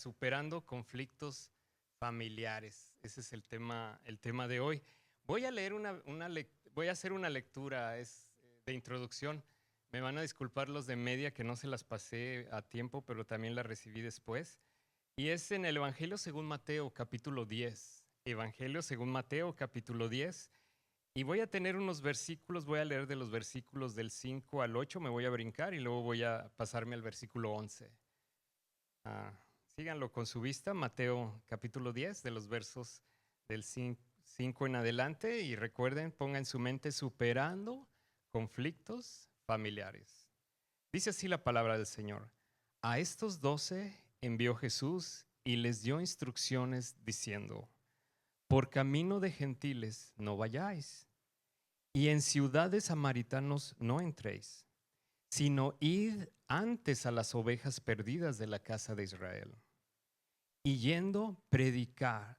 Superando conflictos familiares. Ese es el tema de hoy. Voy a leer voy a hacer una lectura de introducción. Me van a disculpar los de media que no se las pasé a tiempo, pero también las recibí después. Y es en el Evangelio según Mateo, capítulo 10. Evangelio según Mateo, capítulo 10. Y voy a tener unos versículos, voy a leer de los versículos del 5 al 8, me voy a brincar y luego voy a pasarme al versículo 11. Síganlo con su vista, Mateo capítulo 10, de los versos del 5 en adelante, y recuerden, pongan en su mente superando conflictos familiares. Dice así la palabra del Señor. A estos 12 envió Jesús y les dio instrucciones diciendo: por camino de gentiles no vayáis, y en ciudades samaritanos no entréis, sino id antes a las ovejas perdidas de la casa de Israel. Y yendo, predicad,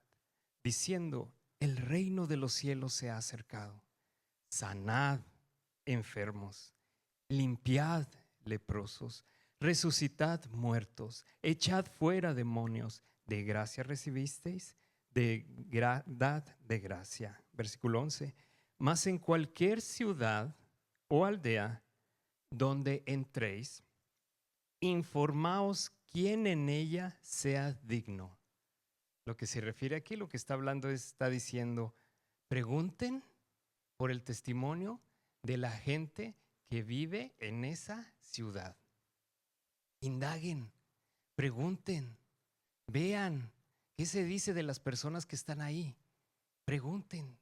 diciendo: el reino de los cielos se ha acercado. Sanad enfermos, limpiad leprosos, resucitad muertos, echad fuera demonios. De gracia recibisteis, dad de gracia. Versículo 11. Mas en cualquier ciudad o aldea donde entréis, informaos quién en ella sea digno. Lo que se refiere aquí, lo que está hablando está diciendo: pregunten por el testimonio de la gente que vive en esa ciudad. Indaguen, pregunten, vean qué se dice de las personas que están ahí. Pregunten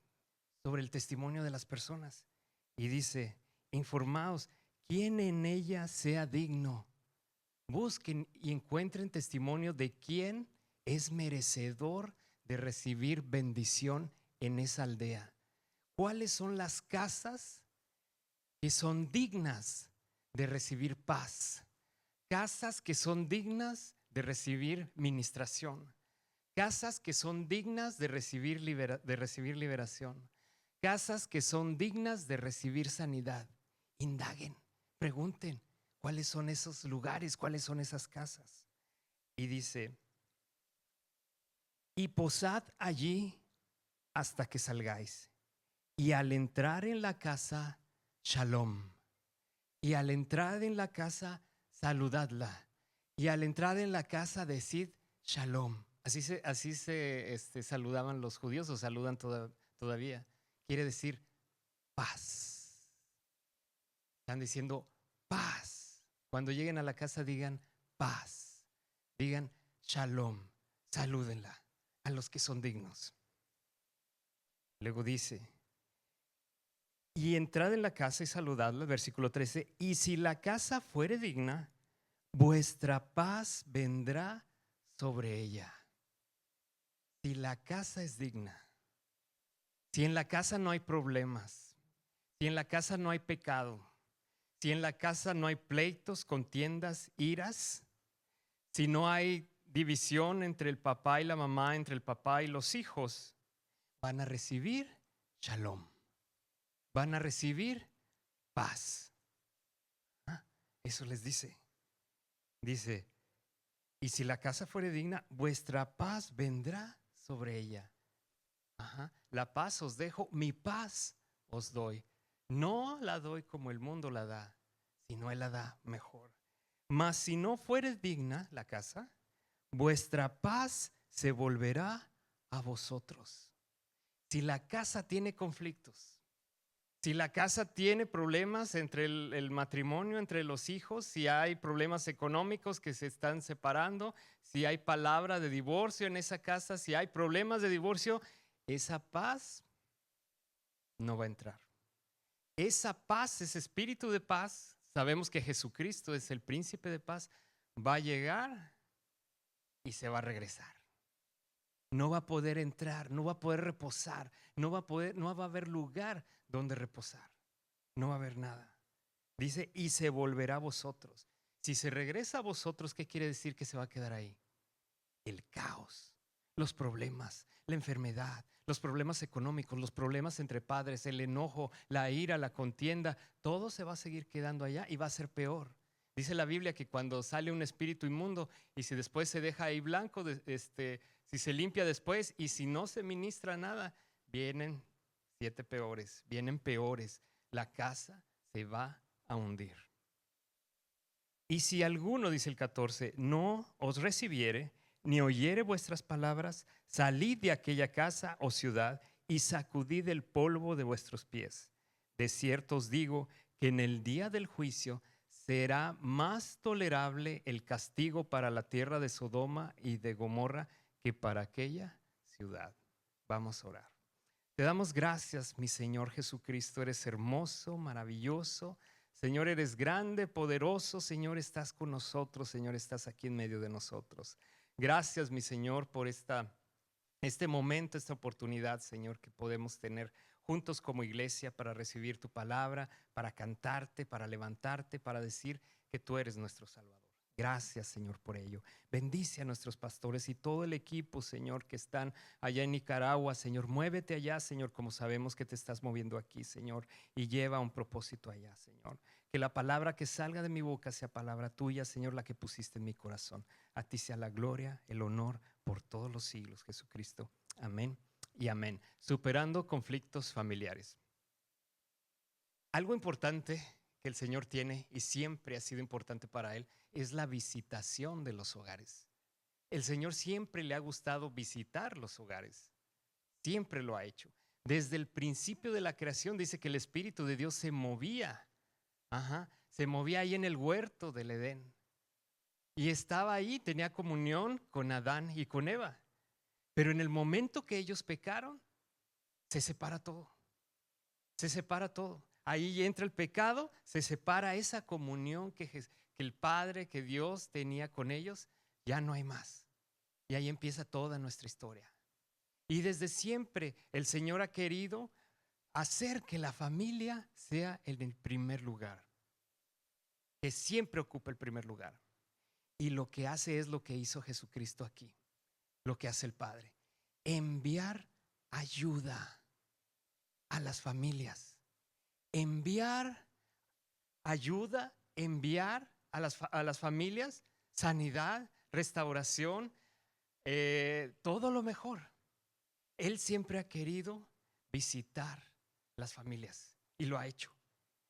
sobre el testimonio de las personas. Y dice: informaos quién en ella sea digno. Busquen y encuentren testimonio de quién es merecedor de recibir bendición en esa aldea. ¿Cuáles son las casas que son dignas de recibir paz? Casas que son dignas de recibir ministración. Casas que son dignas de recibir liberación. Casas que son dignas de recibir sanidad. Indaguen, pregunten cuáles son esos lugares, cuáles son esas casas. Y dice: y posad allí hasta que salgáis. Y al entrar en la casa, shalom. Y al entrar en la casa, saludadla. Y al entrar en la casa, decid shalom. Así se saludaban los judíos, o saludan todavía. Quiere decir paz. Están diciendo paz. Cuando lleguen a la casa, digan paz. Digan shalom. Salúdenla a los que son dignos. Luego dice: y entrad en la casa y saludadla, versículo 13, y si la casa fuere digna, vuestra paz vendrá sobre ella. Si la casa es digna, si en la casa no hay problemas, si en la casa no hay pecado, si en la casa no hay pleitos, contiendas, iras, si no hay división entre el papá y la mamá, entre el papá y los hijos, van a recibir shalom. Van a recibir paz. Eso les dice. Dice: y si la casa fuere digna, vuestra paz vendrá sobre ella. La paz os dejo, mi paz os doy. No la doy como el mundo la da, sino Él la da mejor. Mas si no fuere digna la casa, vuestra paz se volverá a vosotros. Si la casa tiene conflictos, si la casa tiene problemas entre el matrimonio, entre los hijos, si hay problemas económicos que se están separando, si hay palabra de divorcio en esa casa, si hay problemas de divorcio, esa paz no va a entrar. Esa paz, ese espíritu de paz, sabemos que Jesucristo es el príncipe de paz, va a llegar y se va a regresar. No va a poder entrar, no va a poder reposar, no va a haber lugar donde reposar. No va a haber nada. Dice: y se volverá a vosotros. Si se regresa a vosotros, ¿qué quiere decir que se va a quedar ahí? El caos, los problemas, la enfermedad, los problemas económicos, los problemas entre padres, el enojo, la ira, la contienda, todo se va a seguir quedando allá y va a ser peor. Dice la Biblia que cuando sale un espíritu inmundo y si después se deja ahí blanco, si se limpia después y si no se ministra nada, vienen 7 peores, vienen peores. La casa se va a hundir. Y si alguno, dice el 14, no os recibiere, ni oyere vuestras palabras, salid de aquella casa o ciudad y sacudid el polvo de vuestros pies. De cierto os digo que en el día del juicio será más tolerable el castigo para la tierra de Sodoma y de Gomorra que para aquella ciudad. Vamos a orar. Te damos gracias, mi Señor Jesucristo. Eres hermoso, maravilloso. Señor, eres grande, poderoso. Señor, estás con nosotros. Señor, estás aquí en medio de nosotros. Gracias, mi Señor, por este momento, esta oportunidad, Señor, que podemos tener juntos como iglesia para recibir tu palabra, para cantarte, para levantarte, para decir que tú eres nuestro Salvador. Gracias, Señor, por ello. Bendice a nuestros pastores y todo el equipo, Señor, que están allá en Nicaragua. Señor, muévete allá, Señor, como sabemos que te estás moviendo aquí, Señor, y lleva un propósito allá, Señor. Que la palabra que salga de mi boca sea palabra tuya, Señor, la que pusiste en mi corazón. A ti sea la gloria, el honor por todos los siglos, Jesucristo. Amén y amén. Superando conflictos familiares. Algo importante que el Señor tiene y siempre ha sido importante para Él es la visitación de los hogares. El Señor siempre le ha gustado visitar los hogares. Siempre lo ha hecho. Desde el principio de la creación dice que el Espíritu de Dios se movía. Se movía ahí en el huerto del Edén. Y estaba ahí, tenía comunión con Adán y con Eva. Pero en el momento que ellos pecaron, se separa todo. Se separa todo. Ahí entra el pecado, se separa esa comunión que el Padre, que Dios tenía con ellos, ya no hay más. Y ahí empieza toda nuestra historia. Y desde siempre el Señor ha querido hacer que la familia sea en el primer lugar, que siempre ocupe el primer lugar. Y lo que hace es lo que hizo Jesucristo aquí, lo que hace el Padre, enviar ayuda a las familias. Enviar ayuda, enviar a las familias sanidad, restauración, todo lo mejor. Él siempre ha querido visitar las familias y lo ha hecho.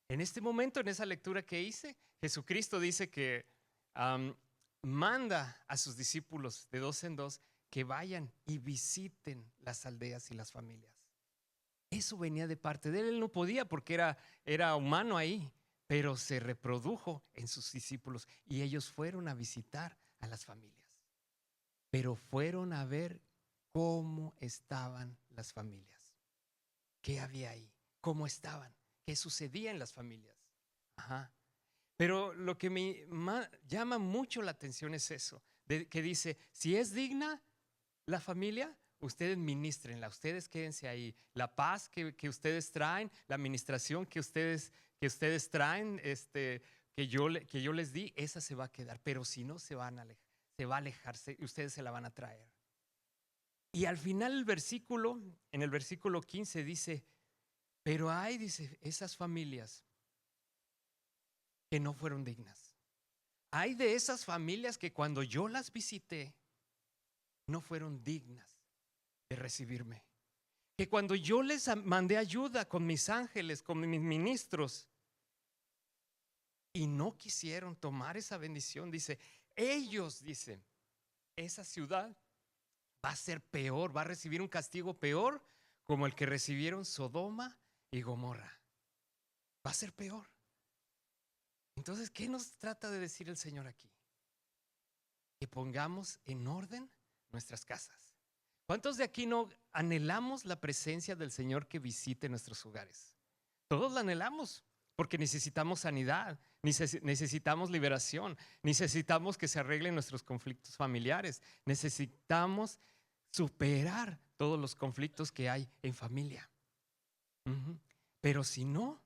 En este momento, en esa lectura que hice, Jesucristo dice que manda a sus discípulos de 2 en 2 que vayan y visiten las aldeas y las familias. Eso venía de parte de él. Él no podía porque era humano ahí, pero se reprodujo en sus discípulos y ellos fueron a visitar a las familias. Pero fueron a ver cómo estaban las familias. ¿Qué había ahí? ¿Cómo estaban? ¿Qué sucedía en las familias? Pero lo que me llama mucho la atención es eso, que dice, si es digna la familia, ustedes ministrenla, ustedes quédense ahí. La paz que ustedes traen, la administración que ustedes traen, que yo les di, esa se va a quedar. Pero si no, se va a alejar, ustedes se la van a traer. Y al final en el versículo 15 dice, pero hay, dice, esas familias que no fueron dignas. Hay de esas familias que cuando yo las visité, no fueron dignas de recibirme. Que cuando yo les mandé ayuda con mis ángeles, con mis ministros, y no quisieron tomar esa bendición, dice, ellos, dice, esa ciudad va a ser peor, va a recibir un castigo peor como el que recibieron Sodoma y Gomorra. Va a ser peor. Entonces, ¿qué nos trata de decir el Señor aquí? Que pongamos en orden nuestras casas. ¿Cuántos de aquí no anhelamos la presencia del Señor que visite nuestros hogares? Todos la anhelamos porque necesitamos sanidad, necesitamos liberación, necesitamos que se arreglen nuestros conflictos familiares, necesitamos superar todos los conflictos que hay en familia. Pero si no,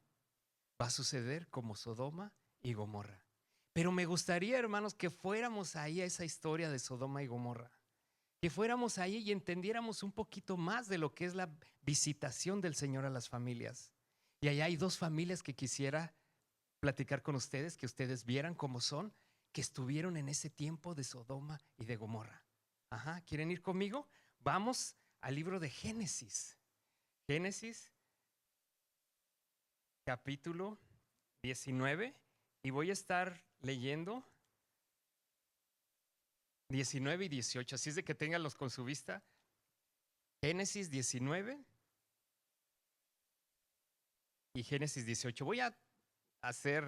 va a suceder como Sodoma y Gomorra. Pero me gustaría, hermanos, que fuéramos ahí a esa historia de Sodoma y Gomorra. Que fuéramos ahí y entendiéramos un poquito más de lo que es la visitación del Señor a las familias. Y allá hay 2 familias que quisiera platicar con ustedes, que ustedes vieran cómo son, que estuvieron en ese tiempo de Sodoma y de Gomorra. Ajá, ¿quieren ir conmigo? Vamos al libro de Génesis. Génesis, capítulo 19, y voy a estar leyendo 19 y 18, así es de que ténganlos con su vista. Génesis 19 y Génesis 18. Voy a hacer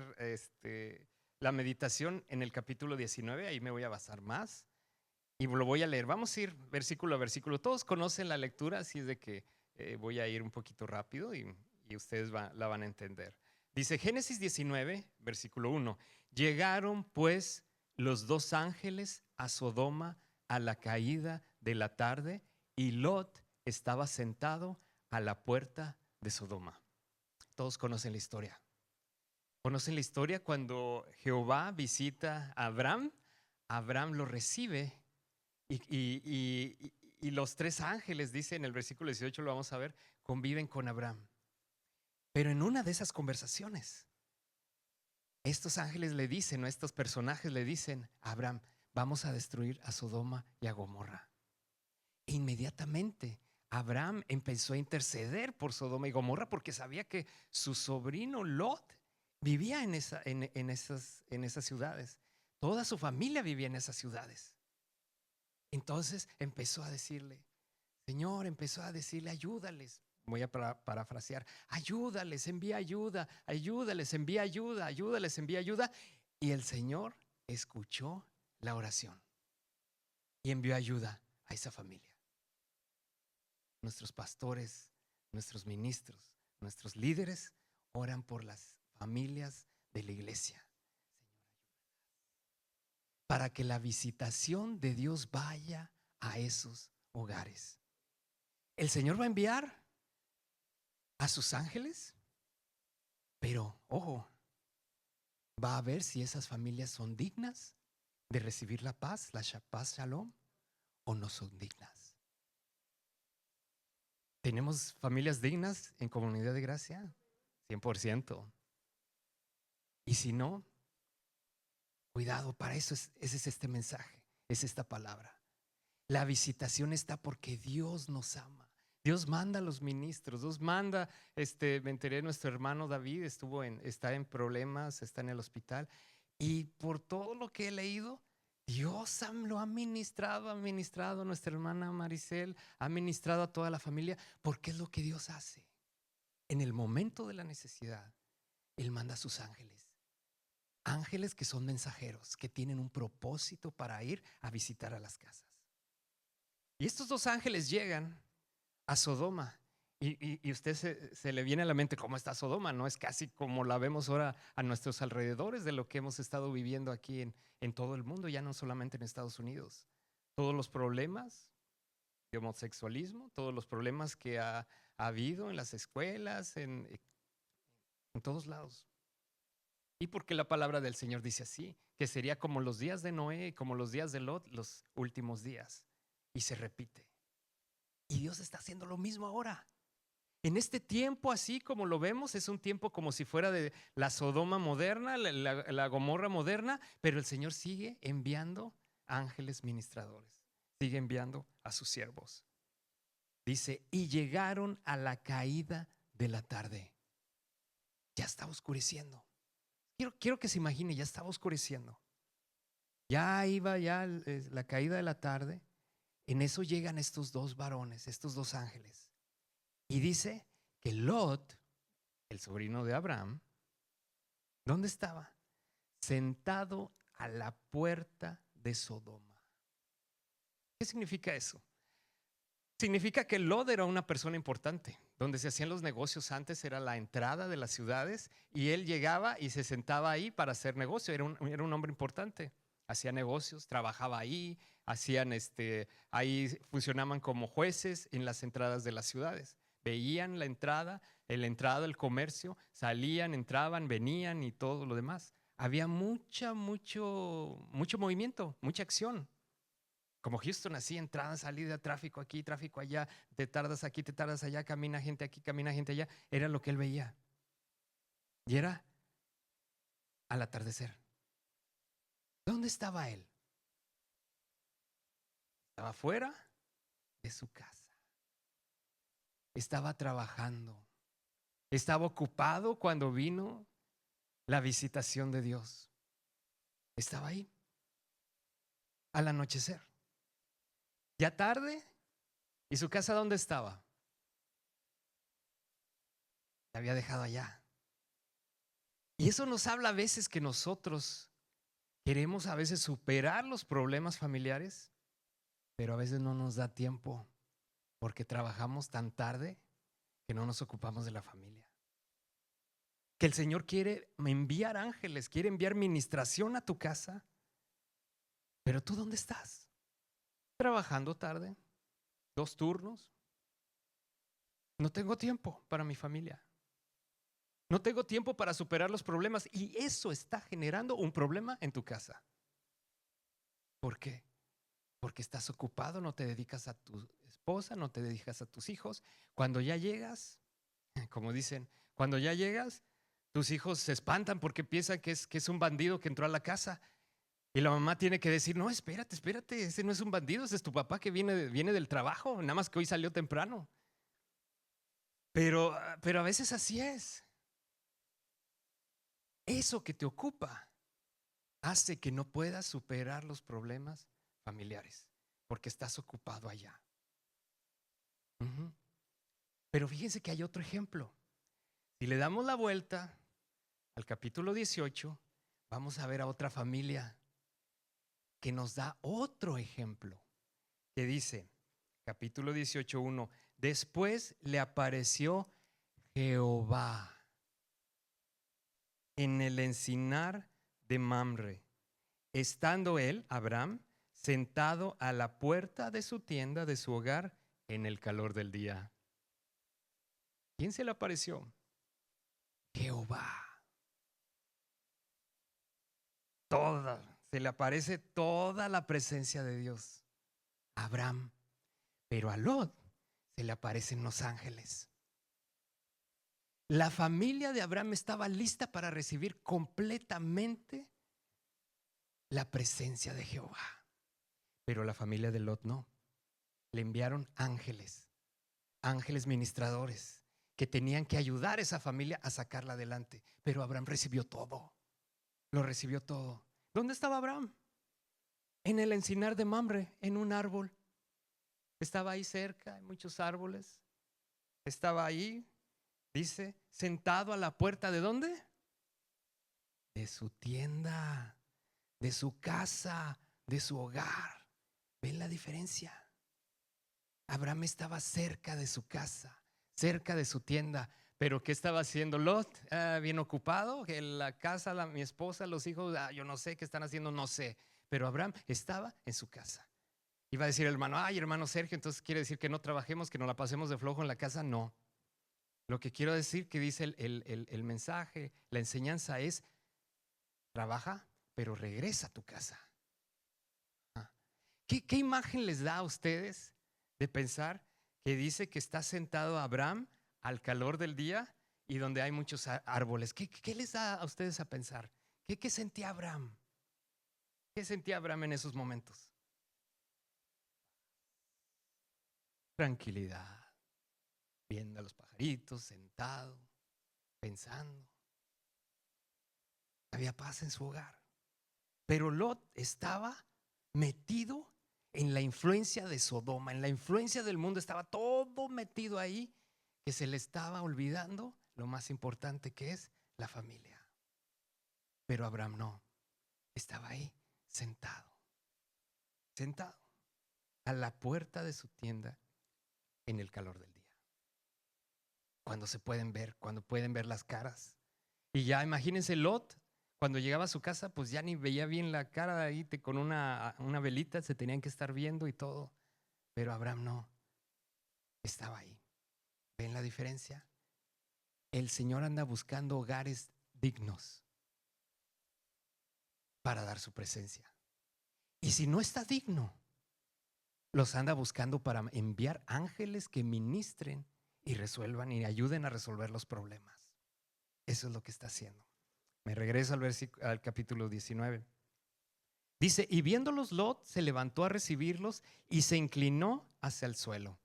la meditación en el capítulo 19, ahí me voy a basar más y lo voy a leer. Vamos a ir versículo a versículo. Todos conocen la lectura, así es de que voy a ir un poquito rápido y ustedes la van a entender. Dice Génesis 19, versículo 1. Llegaron pues los dos ángeles a Sodoma a la caída de la tarde, y Lot estaba sentado a la puerta de Sodoma. Todos conocen la historia. Conocen la historia cuando Jehová visita a Abraham. Abraham lo recibe y los tres ángeles, dice en el versículo 18, lo vamos a ver, conviven con Abraham. Pero en una de esas conversaciones, estos ángeles le dicen, o estos personajes le dicen a Abraham: vamos a destruir a Sodoma y a Gomorra. E inmediatamente Abraham empezó a interceder por Sodoma y Gomorra porque sabía que su sobrino Lot vivía en esas ciudades. Toda su familia vivía en esas ciudades. Entonces empezó a decirle, Señor, empezó a decirle: ayúdales. Voy a parafrasear: ayúdales, envía ayuda, ayúdales, envía ayuda, ayúdales, envía ayuda. Y el Señor escuchó la oración y envió ayuda a esa familia. Nuestros pastores, nuestros ministros, nuestros líderes oran por las familias de la iglesia. Para que la visitación de Dios vaya a esos hogares. El Señor va a enviar a sus ángeles, pero ojo, va a ver si esas familias son dignas de recibir la paz shalom, o no son dignas. ¿Tenemos familias dignas en Comunidad de Gracia? 100%. Y si no, cuidado, para eso ese es este mensaje, es esta palabra. La visitación está porque Dios nos ama. Dios manda a los ministros, Dios manda, me enteré, nuestro hermano David está en problemas, está en el hospital, y por todo lo que he leído, Dios lo ha ministrado a nuestra hermana Maricel, ha ministrado a toda la familia, porque es lo que Dios hace. En el momento de la necesidad, Él manda a sus ángeles. Ángeles que son mensajeros, que tienen un propósito para ir a visitar a las casas. Y estos dos ángeles llegan a Sodoma. Y usted se le viene a la mente cómo está Sodoma, ¿no? Es casi como la vemos ahora a nuestros alrededores de lo que hemos estado viviendo aquí en todo el mundo, ya no solamente en Estados Unidos. Todos los problemas de homosexualismo, todos los problemas que ha habido en las escuelas, en todos lados. Y porque la palabra del Señor dice así, que sería como los días de Noé, como los días de Lot, los últimos días. Y se repite. Y Dios está haciendo lo mismo ahora. En este tiempo, así como lo vemos, es un tiempo como si fuera de la Sodoma moderna, la Gomorra moderna, pero el Señor sigue enviando ángeles ministradores, sigue enviando a sus siervos. Dice, y llegaron a la caída de la tarde. Ya estaba oscureciendo. Quiero que se imagine, ya estaba oscureciendo. Ya iba la caída de la tarde. En eso llegan estos dos varones, estos dos ángeles. Y dice que Lot, el sobrino de Abraham, ¿dónde estaba? Sentado a la puerta de Sodoma. ¿Qué significa eso? Significa que Lot era una persona importante. Donde se hacían los negocios antes era la entrada de las ciudades, y él llegaba y se sentaba ahí para hacer negocio. Era un hombre importante. Hacía negocios, trabajaba ahí, ahí funcionaban como jueces en las entradas de las ciudades. Veían la entrada, el comercio, salían, entraban, venían y todo lo demás. Había mucho movimiento, mucha acción. Como Houston, así, entrada, salida, tráfico aquí, tráfico allá, te tardas aquí, te tardas allá, camina gente aquí, camina gente allá. Era lo que él veía. Y era al atardecer. ¿Dónde estaba él? Estaba fuera de su casa. Estaba trabajando. Estaba ocupado cuando vino la visitación de Dios. Estaba ahí al anochecer. Ya tarde. ¿Y su casa dónde estaba? La había dejado allá. Y eso nos habla a veces que nosotros queremos a veces superar los problemas familiares, pero a veces no nos da tiempo porque trabajamos tan tarde que no nos ocupamos de la familia. Que el Señor quiere enviar ángeles, quiere enviar ministración a tu casa, pero ¿tú dónde estás? Trabajando tarde, 2 turnos. No tengo tiempo para mi familia. No tengo tiempo para superar los problemas y eso está generando un problema en tu casa. ¿Por qué? Porque estás ocupado, no te dedicas a tu esposa, no te dedicas a tus hijos. Cuando ya llegas, como dicen, cuando ya llegas, tus hijos se espantan porque piensan que es un bandido que entró a la casa. Y la mamá tiene que decir, no, espérate, ese no es un bandido, ese es tu papá que viene del trabajo, nada más que hoy salió temprano. Pero a veces así es. Eso que te ocupa hace que no puedas superar los problemas familiares porque estás ocupado allá. Pero fíjense que hay otro ejemplo. Si le damos la vuelta al capítulo 18, vamos a ver a otra familia que nos da otro ejemplo, que dice, capítulo 18:1, después le apareció Jehová en el encinar de Mamre, estando él, Abraham, sentado a la puerta de su tienda, de su hogar, en el calor del día. ¿Quién se le apareció? Jehová. Se le aparece toda la presencia de Dios a Abraham, pero a Lot se le aparecen los ángeles. La familia de Abraham estaba lista para recibir completamente la presencia de Jehová, pero la familia de Lot no. Le enviaron ángeles ministradores que tenían que ayudar a esa familia a sacarla adelante, pero Abraham recibió todo, lo recibió todo. ¿Dónde estaba Abraham? En el encinar de Mamre, en un árbol. Estaba ahí cerca, hay muchos árboles. Estaba ahí, dice, sentado a la puerta ¿de dónde? De su tienda, de su casa, de su hogar. ¿Ven la diferencia? Abraham estaba cerca de su casa, cerca de su tienda. Pero ¿qué estaba haciendo Lot? Bien ocupado, que la casa, mi esposa, los hijos, yo no sé qué están haciendo, no sé. Pero Abraham estaba en su casa. Iba a decir el hermano, ay hermano Sergio, entonces quiere decir que no trabajemos, que nos la pasemos de flojo en la casa. No. Lo que quiero decir que dice el mensaje, la enseñanza es, trabaja, pero regresa a tu casa. ¿Qué imagen les da a ustedes de pensar que dice que está sentado Abraham al calor del día y donde hay muchos árboles? ¿Qué les da a ustedes a pensar? ¿Qué sentía Abraham? ¿Qué sentía Abraham en esos momentos? Tranquilidad, viendo a los pajaritos, sentado, pensando. Había paz en su hogar. Pero Lot estaba metido en la influencia de Sodoma, en la influencia del mundo, estaba todo metido ahí, que se le estaba olvidando lo más importante que es la familia. Pero Abraham no, estaba ahí sentado a la puerta de su tienda en el calor del día. Cuando pueden ver las caras. Y ya imagínense Lot, cuando llegaba a su casa, pues ya ni veía bien la cara ahí con una velita, se tenían que estar viendo y todo. Pero Abraham no, estaba ahí. ¿Ven la diferencia? El Señor anda buscando hogares dignos para dar su presencia. Y si no está digno, los anda buscando para enviar ángeles que ministren y resuelvan y ayuden a resolver los problemas. Eso es lo que está haciendo. Me regreso al capítulo 19. Dice, y viéndolos Lot se levantó a recibirlos y se inclinó hacia el suelo.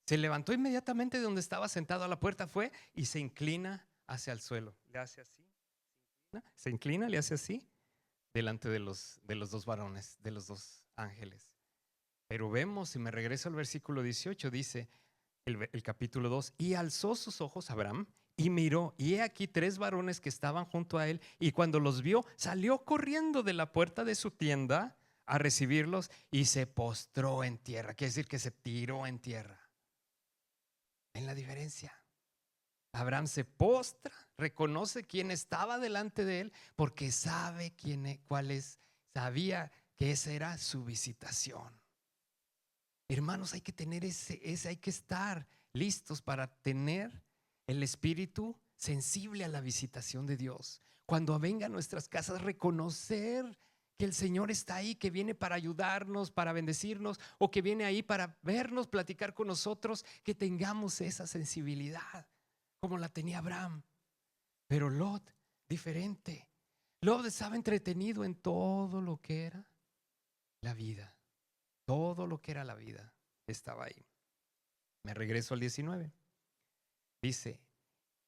Se levantó inmediatamente de donde estaba sentado a la puerta, fue y se inclina hacia el suelo. Le hace así, se inclina, le hace así, delante de los dos varones, de los dos ángeles. Pero vemos, si me regreso al versículo 18, dice el capítulo 2, y alzó sus ojos Abraham y miró, y he aquí 3 varones que estaban junto a él, y cuando los vio, salió corriendo de la puerta de su tienda a recibirlos y se postró en tierra. Quiere decir que se tiró en tierra. ¿Ven la diferencia? Abraham se postra, reconoce quién estaba delante de él, porque sabe cuál es, sabía que esa era su visitación. Hermanos, hay que tener hay que estar listos para tener el espíritu sensible a la visitación de Dios. Cuando venga a nuestras casas, reconocer que el Señor está ahí, que viene para ayudarnos, para bendecirnos, o que viene ahí para vernos, platicar con nosotros, que tengamos esa sensibilidad como la tenía Abraham. Pero Lot, diferente. Lot estaba entretenido en todo lo que era la vida. Todo lo que era la vida estaba ahí. Me regreso al 19. Dice,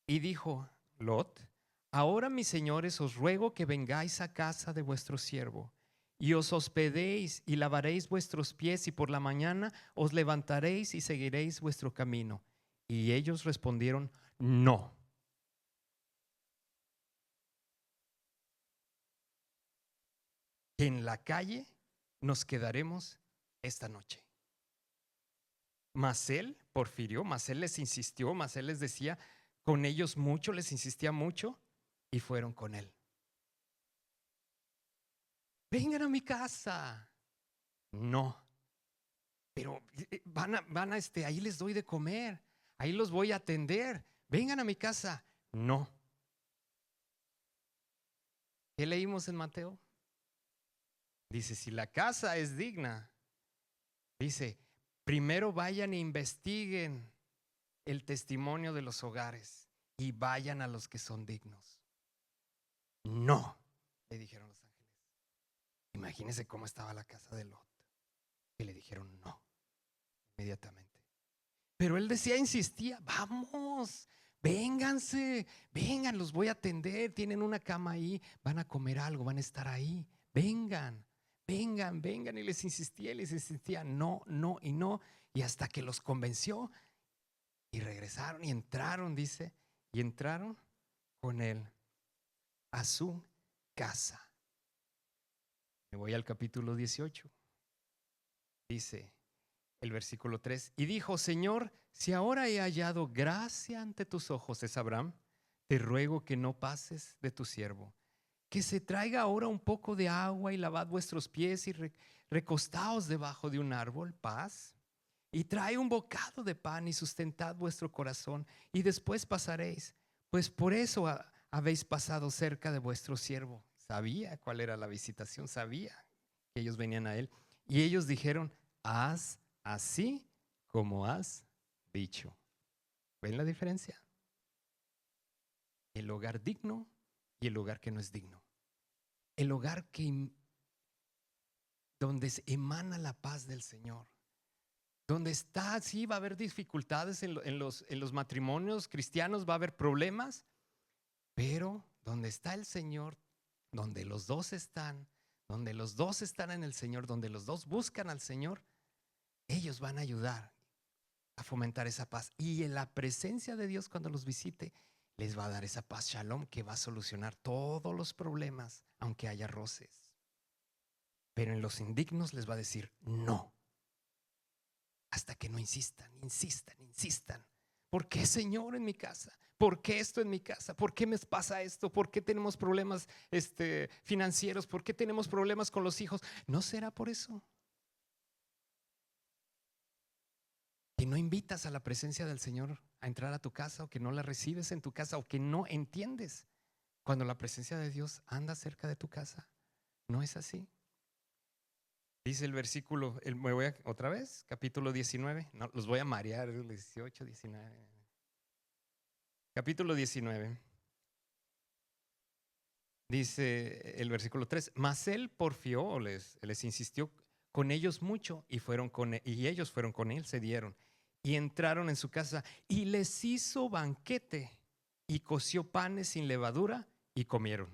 y dijo Lot, ahora mis señores os ruego que vengáis a casa de vuestro siervo y os hospedéis y lavaréis vuestros pies y por la mañana os levantaréis y seguiréis vuestro camino. Y ellos respondieron, no. En la calle nos quedaremos esta noche. Mas él porfirió, mas él les insistió, mas él les decía con ellos mucho, les insistía mucho y fueron con él. Vengan a mi casa. No, pero van a ahí les doy de comer, ahí los voy a atender. Vengan a mi casa. No. ¿Qué leímos en Mateo? Dice, si la casa es digna, dice, primero vayan e investiguen el testimonio de los hogares y vayan a los que son dignos. No, le dijeron los ángeles. Imagínense cómo estaba la casa de Lot, que le dijeron no inmediatamente. Pero él decía, insistía, vamos, vénganse, vengan, los voy a atender, tienen una cama ahí, van a comer algo, van a estar ahí, vengan, vengan, vengan. Y les insistía, no, no y no, y hasta que los convenció y regresaron y entraron, dice, y entraron con él a su casa. Me voy al capítulo 18. Dice el versículo 3, y dijo, Señor, si ahora he hallado gracia ante tus ojos, es Abraham, te ruego que no pases de tu siervo, que se traiga ahora un poco de agua y lavad vuestros pies y recostaos debajo de un árbol, paz, y trae un bocado de pan y sustentad vuestro corazón, y después pasaréis, pues por eso habéis pasado cerca de vuestro siervo. Sabía cuál era la visitación, sabía que ellos venían a él, y ellos dijeron, haz así como has dicho. ¿Ven la diferencia? El hogar digno y el hogar que no es digno. El hogar donde se emana la paz del Señor. Donde está, sí, va a haber dificultades en los matrimonios cristianos, va a haber problemas, pero donde está el Señor, donde los dos están en el Señor, donde los dos buscan al Señor, ellos van a ayudar a fomentar esa paz. Y en la presencia de Dios cuando los visite, les va a dar esa paz shalom que va a solucionar todos los problemas, aunque haya roces. Pero en los indignos les va a decir no. Hasta que no insistan. ¿Por qué, Señor, en mi casa? ¿Por qué esto en mi casa? ¿Por qué me pasa esto? ¿Por qué tenemos problemas financieros? ¿Por qué tenemos problemas con los hijos? ¿No será por eso? Que no invitas a la presencia del Señor a entrar a tu casa, o que no la recibes en tu casa, o que no entiendes cuando la presencia de Dios anda cerca de tu casa. ¿No es así? Dice el versículo, me voy otra vez, capítulo 19, no, los voy a marear, 18, 19. Capítulo 19. Dice el versículo 3, mas él porfió, les insistió con ellos mucho y ellos fueron con él, se dieron y entraron en su casa y les hizo banquete y coció panes sin levadura y comieron.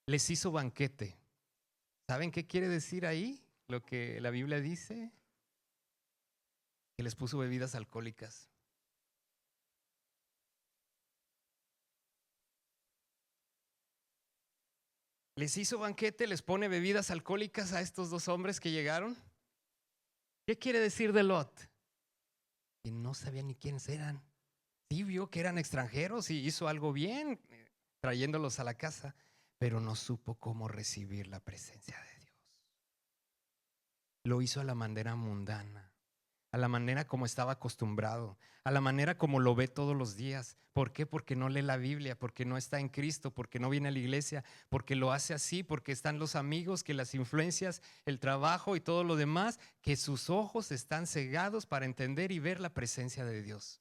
Les hizo banquete. ¿Saben qué quiere decir ahí? Lo que la Biblia dice, que les puso bebidas alcohólicas. Les hizo banquete, les pone bebidas alcohólicas a estos dos hombres que llegaron. ¿Qué quiere decir de Lot? Que no sabía ni quiénes eran. Sí vio que eran extranjeros y hizo algo bien trayéndolos a la casa, pero no supo cómo recibir la presencia de Dios. Lo hizo a la manera mundana, a la manera como estaba acostumbrado, a la manera como lo ve todos los días. ¿Por qué? Porque no lee la Biblia, porque no está en Cristo, porque no viene a la iglesia, porque lo hace así, porque están los amigos, que las influencias, el trabajo y todo lo demás, que sus ojos están cegados para entender y ver la presencia de Dios.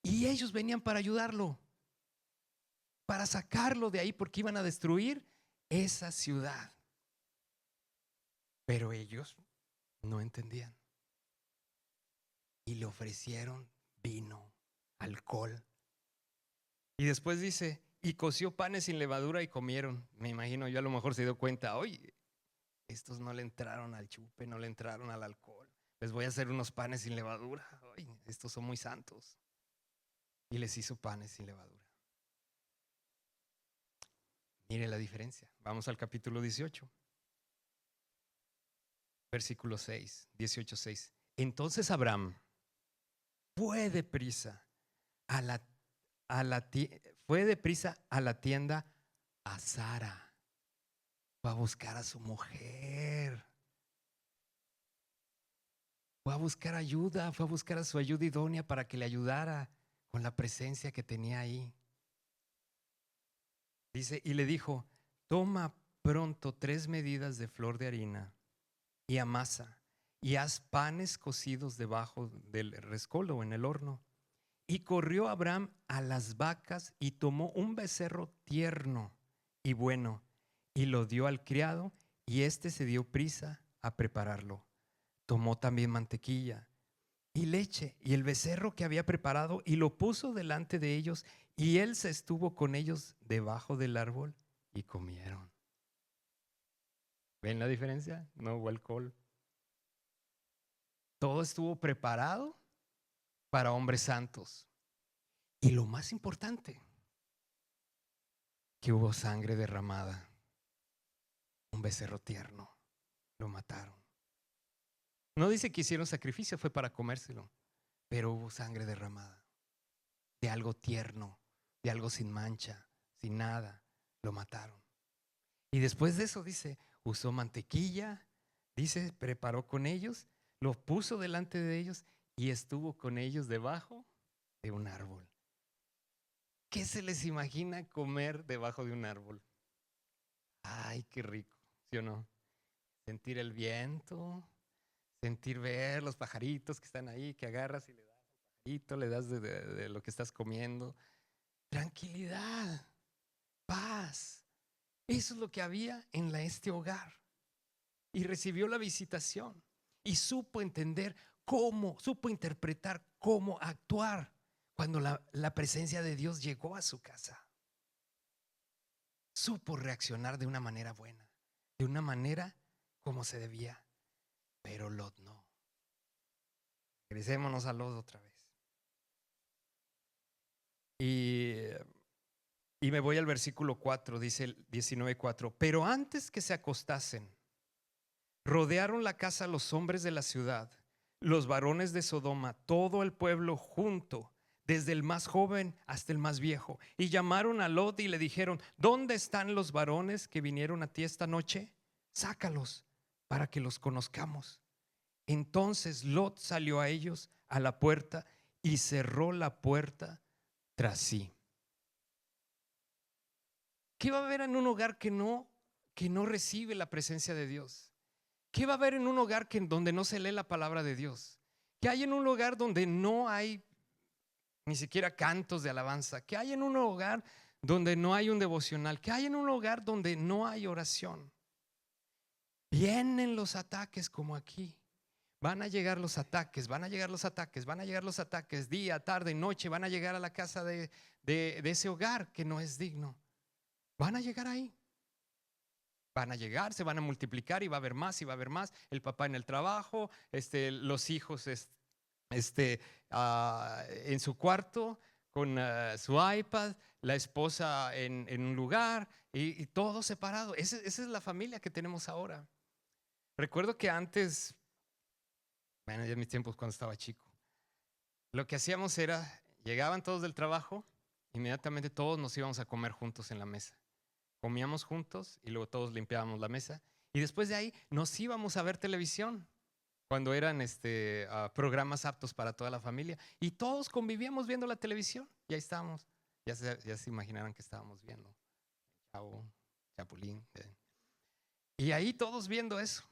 Y ellos venían para ayudarlo, para sacarlo de ahí, porque iban a destruir esa ciudad. Pero ellos no entendían. Y le ofrecieron vino, alcohol. Y después dice, y coció panes sin levadura y comieron. Me imagino yo, a lo mejor se dio cuenta, oye, estos no le entraron al chupe, no le entraron al alcohol. Les voy a hacer unos panes sin levadura. Oye, estos son muy santos. Y les hizo panes sin levadura. Mire la diferencia. Vamos al capítulo 18. Versículo 6, 18:6. Entonces Abraham fue deprisa a la tienda a Sara. Fue a buscar a su mujer. Fue a buscar ayuda, fue a buscar a su ayuda idónea para que le ayudara con la presencia que tenía ahí. Dice, y le dijo, toma pronto 3 medidas de flor de harina y amasa y haz panes cocidos debajo del rescoldo en el horno. Y corrió Abraham a las vacas y tomó un becerro tierno y bueno y lo dio al criado y éste se dio prisa a prepararlo. Tomó también mantequilla y leche y el becerro que había preparado y lo puso delante de ellos y él se estuvo con ellos debajo del árbol y comieron. ¿Ven la diferencia? No hubo alcohol. Todo estuvo preparado para hombres santos. Y lo más importante, que hubo sangre derramada. Un becerro tierno. Lo mataron. No dice que hicieron sacrificio, fue para comérselo. Pero hubo sangre derramada. De algo tierno, de algo sin mancha, sin nada. Lo mataron. Y después de eso dice, usó mantequilla, dice, preparó con ellos, lo puso delante de ellos y estuvo con ellos debajo de un árbol. ¿Qué se les imagina comer debajo de un árbol? Ay, qué rico, ¿sí o no? Sentir el viento, sentir ver los pajaritos que están ahí, que agarras y le das al pajarito, le das de lo que estás comiendo. Tranquilidad, paz. Eso es lo que había en este hogar. Y recibió la visitación y supo entender cómo, supo interpretar cómo actuar cuando la presencia de Dios llegó a su casa. Supo reaccionar de una manera buena, de una manera como se debía. Pero Lot no. Regresémonos a Lot otra vez. Y me voy al versículo 4, dice el 19:4. Pero antes que se acostasen, rodearon la casa los hombres de la ciudad, los varones de Sodoma, todo el pueblo junto, desde el más joven hasta el más viejo. Y llamaron a Lot y le dijeron, ¿dónde están los varones que vinieron a ti esta noche? Sácalos para que los conozcamos. Entonces Lot salió a ellos a la puerta y cerró la puerta tras sí. ¿Qué va a haber en un hogar que no recibe la presencia de Dios? ¿Qué va a haber en un hogar donde no se lee la palabra de Dios? ¿Qué hay en un hogar donde no hay ni siquiera cantos de alabanza? ¿Qué hay en un hogar donde no hay un devocional, que hay en un hogar donde no hay oración. Vienen los ataques como aquí. Van a llegar los ataques, van a llegar los ataques, van a llegar los ataques, día, tarde, noche, van a llegar a la casa de ese hogar que no es digno. Van a llegar ahí. Van a llegar, se van a multiplicar y va a haber más y va a haber más. El papá en el trabajo, los hijos en su cuarto con su iPad, la esposa en un lugar y todo separado. Esa es la familia que tenemos ahora. Recuerdo que antes, bueno, ya en mis tiempos cuando estaba chico, lo que hacíamos era, llegaban todos del trabajo, inmediatamente todos nos íbamos a comer juntos en la mesa. Comíamos juntos y luego todos limpiábamos la mesa. Y después de ahí nos íbamos a ver televisión cuando eran programas aptos para toda la familia. Y todos convivíamos viendo la televisión. Y ahí estábamos. Ya se imaginarán que estábamos viendo Chavo, Chapulín. Y ahí todos viendo eso.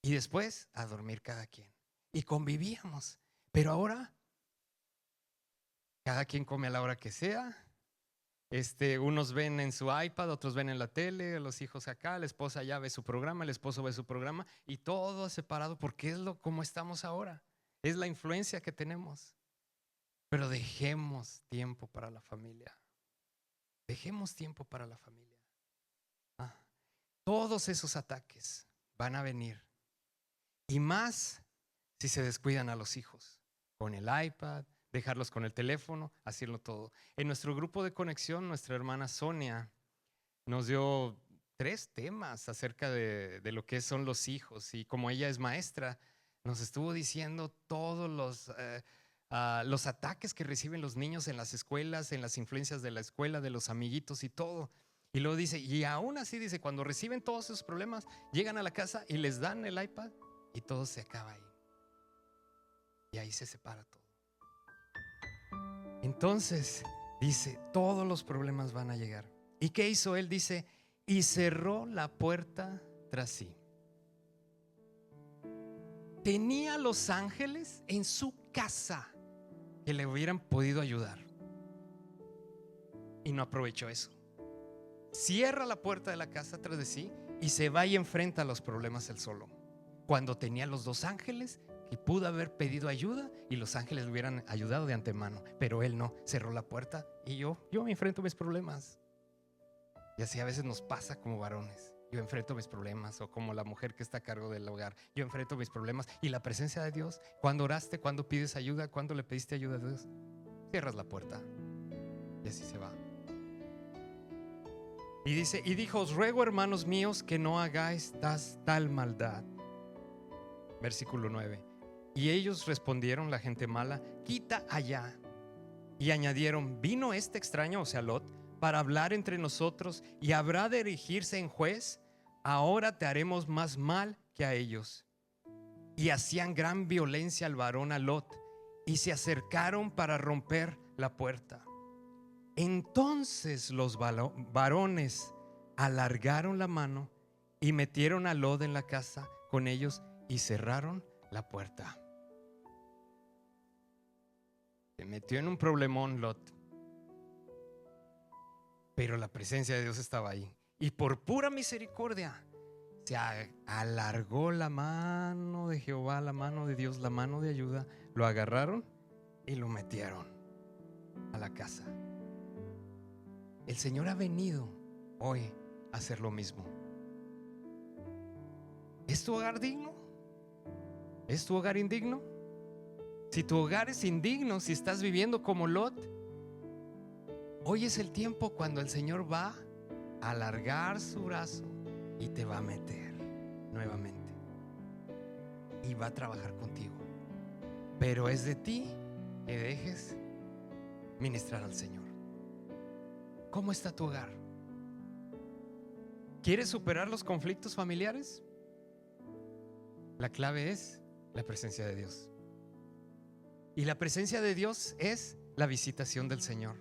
Y después a dormir cada quien. Y convivíamos. Pero ahora cada quien come a la hora que sea. Unos ven en su iPad, otros ven en la tele, los hijos acá, la esposa allá ve su programa, el esposo ve su programa y todo separado porque es como estamos ahora. Es la influencia que tenemos. Pero dejemos tiempo para la familia. Dejemos tiempo para la familia. Todos esos ataques van a venir. Y más si se descuidan a los hijos con el iPad, dejarlos con el teléfono, hacerlo todo. En nuestro grupo de conexión, nuestra hermana Sonia nos dio 3 temas acerca de lo que son los hijos. Y como ella es maestra, nos estuvo diciendo todos los ataques que reciben los niños en las escuelas, en las influencias de la escuela, de los amiguitos y todo. Y luego dice, y aún así dice, cuando reciben todos esos problemas, llegan a la casa y les dan el iPad y todo se acaba ahí. Y ahí se separa todo. Entonces, dice, todos los problemas van a llegar. ¿Y qué hizo él? Dice, y cerró la puerta tras sí. Tenía los ángeles en su casa que le hubieran podido ayudar. Y no aprovechó eso. Cierra la puerta de la casa tras de sí y se va y enfrenta a los problemas él solo. Cuando tenía los 2 ángeles y pudo haber pedido ayuda y los ángeles le hubieran ayudado de antemano, pero él no, cerró la puerta y yo me enfrento a mis problemas. Y así a veces nos pasa como varones. Yo enfrento mis problemas, o como la mujer que está a cargo del hogar, yo enfrento mis problemas y la presencia de Dios. Cuando oraste, cuando pides ayuda, cuando le pediste ayuda a Dios, cierras la puerta y así se va. Y dice, y dijo, os ruego, hermanos míos, que no hagáis tal maldad. Versículo 9. Y ellos respondieron, la gente mala, quita allá. Y añadieron, vino este extraño, o sea Lot, para hablar entre nosotros y habrá de erigirse en juez. Ahora te haremos más mal que a ellos. Y hacían gran violencia al varón, a Lot, y se acercaron para romper la puerta. Entonces los varones alargaron la mano y metieron a Lot en la casa con ellos y cerraron la puerta. Se metió en un problemón Lot, pero la presencia de Dios estaba ahí. Y por pura misericordia se alargó la mano de Jehová, la mano de Dios, la mano de ayuda. Lo agarraron y lo metieron a la casa. El Señor ha venido hoy a hacer lo mismo. ¿Es tu hogar digno? ¿Es tu hogar indigno? Si tu hogar es indigno, si estás viviendo como Lot, hoy es el tiempo cuando el Señor va a alargar su brazo y te va a meter nuevamente y va a trabajar contigo. Pero es de ti que dejes ministrar al Señor. ¿Cómo está tu hogar? ¿Quieres superar los conflictos familiares? La clave es la presencia de Dios. Y la presencia de Dios es la visitación del Señor.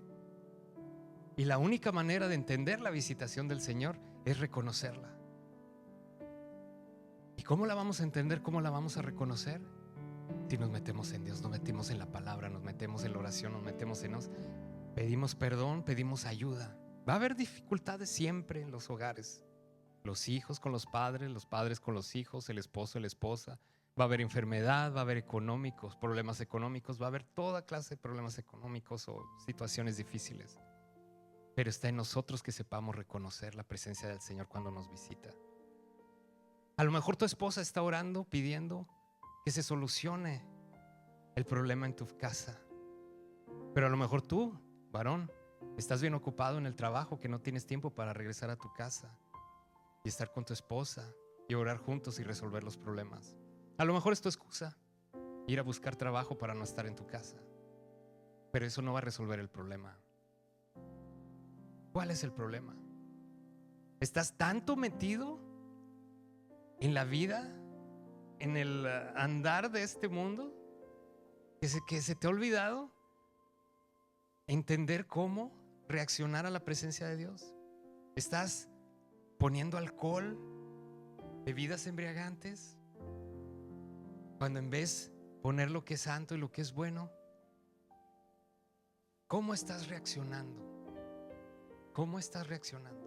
Y la única manera de entender la visitación del Señor es reconocerla. ¿Y cómo la vamos a entender? ¿Cómo la vamos a reconocer? Si nos metemos en Dios, nos metemos en la palabra, nos metemos en la oración, nos metemos en pedimos perdón, pedimos ayuda. Va a haber dificultades siempre en los hogares. Los hijos con los padres con los hijos, el esposo, la esposa. Va a haber enfermedad, va a haber problemas económicos, va a haber toda clase de problemas económicos o situaciones difíciles. Pero está en nosotros que sepamos reconocer la presencia del Señor cuando nos visita. A lo mejor tu esposa está orando, pidiendo que se solucione el problema en tu casa. Pero a lo mejor tú, varón, estás bien ocupado en el trabajo que no tienes tiempo para regresar a tu casa y estar con tu esposa y orar juntos y resolver los problemas. A lo mejor es tu excusa, ir a buscar trabajo para no estar en tu casa. Pero eso no va a resolver el problema. ¿Cuál es el problema? ¿Estás tanto metido en la vida, en el andar de este mundo, que se te ha olvidado entender cómo reaccionar a la presencia de Dios? ¿Estás poniendo alcohol, bebidas embriagantes, cuando en vez poner lo que es santo y lo que es bueno? ¿Cómo estás reaccionando? ¿Cómo estás reaccionando?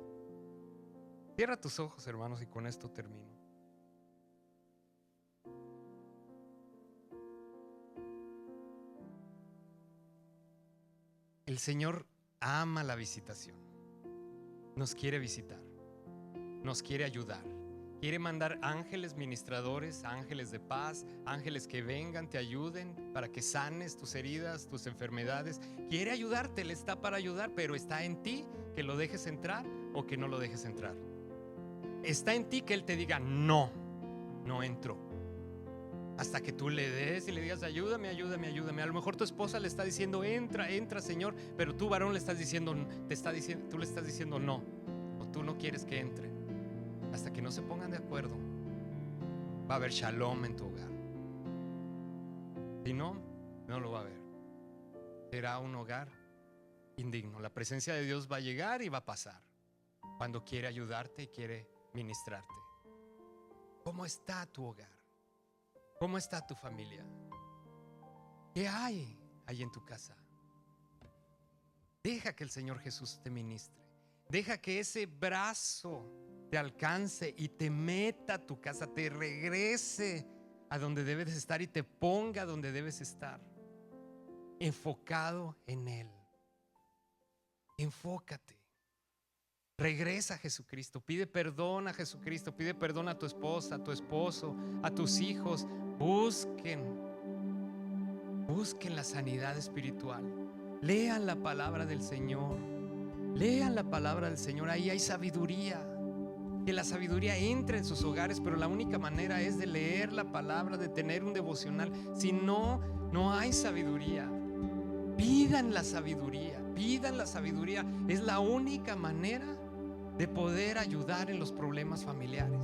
Cierra tus ojos, hermanos, y con esto termino. El Señor ama la visitación. Nos quiere visitar, nos quiere ayudar. Quiere mandar ángeles ministradores, ángeles de paz, ángeles que vengan, te ayuden para que sanes tus heridas, tus enfermedades. Quiere ayudarte, Él está para ayudar, pero está en ti que lo dejes entrar o que no lo dejes entrar. Está en ti que Él te diga: no, no entro. Hasta que tú le des y le digas: ayúdame, ayúdame, ayúdame. A lo mejor tu esposa le está diciendo: entra, entra, Señor. Pero tú, varón, le estás diciendo, tú le estás diciendo no, o tú no quieres que entre. Hasta que no se pongan de acuerdo, va a haber shalom en tu hogar. Si no, no lo va a haber. Será un hogar indigno. La presencia de Dios va a llegar y va a pasar cuando quiere ayudarte y quiere ministrarte. ¿Cómo está tu hogar? ¿Cómo está tu familia? ¿Qué hay ahí en tu casa? Deja que el Señor Jesús te ministre. Deja que ese brazo te alcance y te meta a tu casa, te regrese a donde debes estar y te ponga donde debes estar, enfocado en Él. Enfócate. Regresa a Jesucristo, pide perdón a Jesucristo, pide perdón a tu esposa, a tu esposo, a tus hijos. Busquen la sanidad espiritual. Lean la palabra del Señor. Lean la palabra del Señor. Ahí hay sabiduría. Que la sabiduría entre en sus hogares, pero la única manera es de leer la palabra, de tener un devocional. Si no, no hay sabiduría. Pidan la sabiduría, pidan la sabiduría. Es la única manera de poder ayudar en los problemas familiares.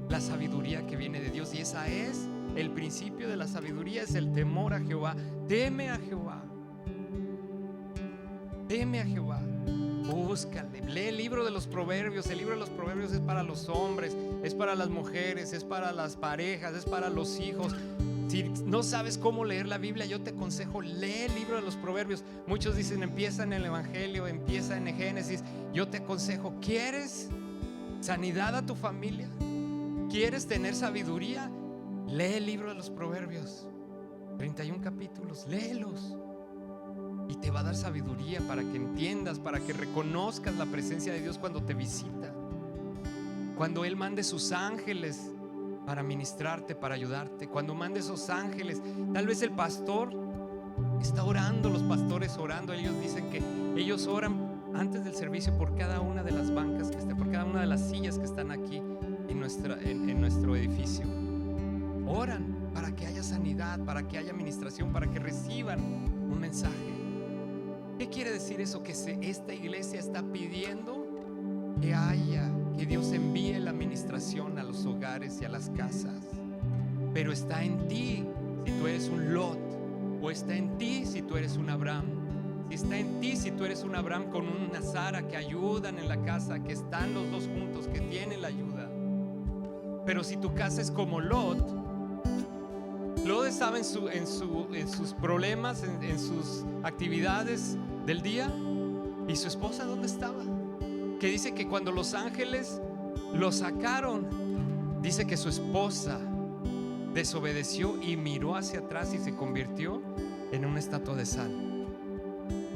La sabiduría que viene de Dios, y esa es el principio de la sabiduría, es el temor a Jehová. Teme a Jehová. Teme a Jehová. Búscale, lee el libro de los proverbios. El libro de los proverbios es para los hombres, es para las mujeres, es para las parejas, es para los hijos. Si no sabes cómo leer la Biblia, yo te aconsejo, lee el libro de los proverbios. Muchos dicen: empieza en el Evangelio, empieza en el Génesis. Yo te aconsejo, ¿quieres sanidad a tu familia? ¿Quieres tener sabiduría? Lee el libro de los proverbios, 31 capítulos, léelos. Y te va a dar sabiduría para que entiendas, para que reconozcas la presencia de Dios cuando te visita. Cuando Él mande sus ángeles para ministrarte, para ayudarte. Cuando mande esos ángeles, tal vez el pastor está orando, los pastores orando. Ellos dicen que ellos oran antes del servicio por cada una de las bancas que esté, por cada una de las sillas que están aquí en nuestro edificio. Oran para que haya sanidad, para que haya ministración, para que reciban un mensaje. ¿Qué quiere decir eso? Que esta iglesia está pidiendo que Dios envíe la ministración a los hogares y a las casas. Pero está en ti si tú eres un Lot, o está en ti si tú eres un Abraham. Si está en ti si tú eres un Abraham con una Sara que ayudan en la casa, que están los dos juntos, que tienen la ayuda. Pero si tu casa es como Lot estaba en sus problemas, en sus actividades del día. ¿Y su esposa dónde estaba? que dice que cuando los ángeles lo sacaron, dice que su esposa desobedeció y miró hacia atrás y se convirtió en una estatua de sal.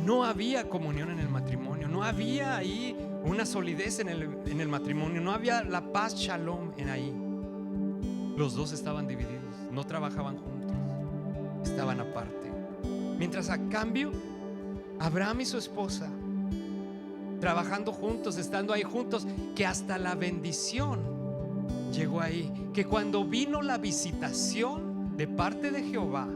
No había comunión en el matrimonio, no había ahí una solidez en el matrimonio, no había la paz shalom en ahí. Los dos estaban divididos, no trabajaban juntos, estaban aparte. Mientras a cambio, Abraham y su esposa trabajando juntos, estando ahí juntos, que hasta la bendición llegó ahí, que cuando vino la visitación de parte de Jehová,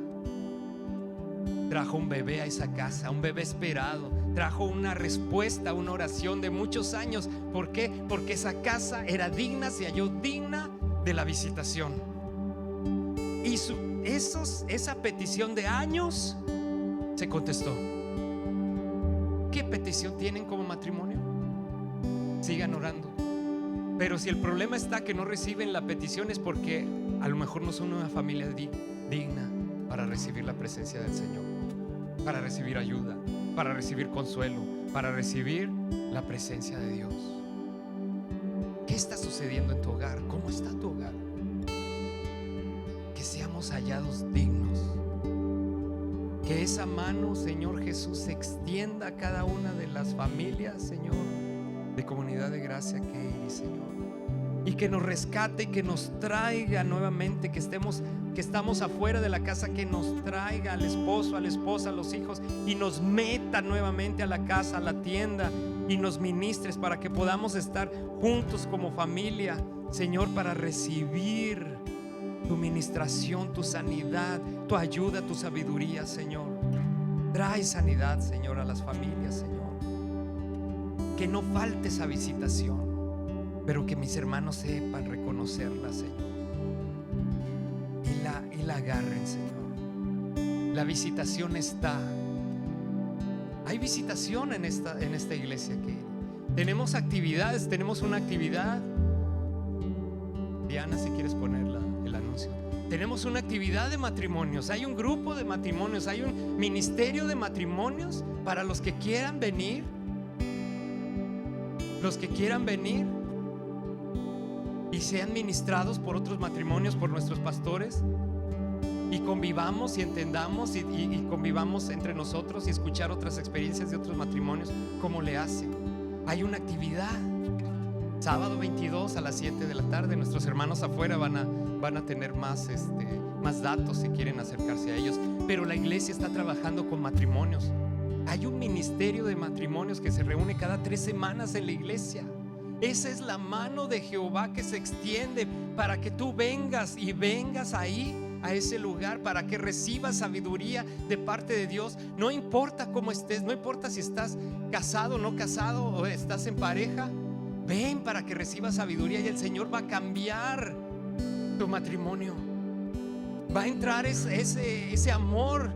trajo un bebé a esa casa, un bebé esperado, trajo una respuesta, una oración de muchos años. ¿Por qué? Porque esa casa era digna, se halló digna de la visitación. Y esa petición de años se contestó. ¿Qué petición tienen como matrimonio? Sigan orando. Pero si el problema está que no reciben la petición, es porque a lo mejor no son una familia digna para recibir la presencia del Señor, para recibir ayuda, para recibir consuelo, para recibir la presencia de Dios. ¿Qué está sucediendo en tu hogar? ¿Cómo está tu hogar? Que seamos hallados dignos. Que esa mano, Señor Jesús, se extienda a cada una de las familias, Señor, de Comunidad de Gracia que Señor, y que nos rescate y que nos traiga nuevamente, que estamos afuera de la casa, que nos traiga al esposo, a la esposa, a los hijos, y nos meta nuevamente a la casa, a la tienda, y nos ministres para que podamos estar juntos como familia, Señor, para recibir tu ministración, tu sanidad, tu ayuda, tu sabiduría, Señor. Trae sanidad, Señor, a las familias, Señor. Que no falte esa visitación, pero que mis hermanos sepan reconocerla, Señor, y la agarren, Señor. La visitación está. Hay visitación en esta iglesia. Que tenemos actividades, tenemos una actividad. Diana, si quieres poner el anuncio. Tenemos una actividad de matrimonios, hay un grupo de matrimonios, hay un ministerio de matrimonios para los que quieran venir. Los que quieran venir y sean ministrados por otros matrimonios, por nuestros pastores, y convivamos y entendamos y convivamos entre nosotros y escuchar otras experiencias de otros matrimonios, como le hacen. Hay una actividad sábado 22 a las 7 de la tarde. Nuestros hermanos afuera van a tener más datos si quieren acercarse a ellos. Pero la iglesia está trabajando con matrimonios. Hay un ministerio de matrimonios que se reúne cada 3 semanas en la iglesia. Esa es la mano de Jehová que se extiende para que tú vengas ahí a ese lugar, para que recibas sabiduría de parte de Dios. No importa cómo estés, no importa si estás casado o no casado, o estás en pareja. Ven para que recibas sabiduría y el Señor va a cambiar tu matrimonio. Va a entrar ese amor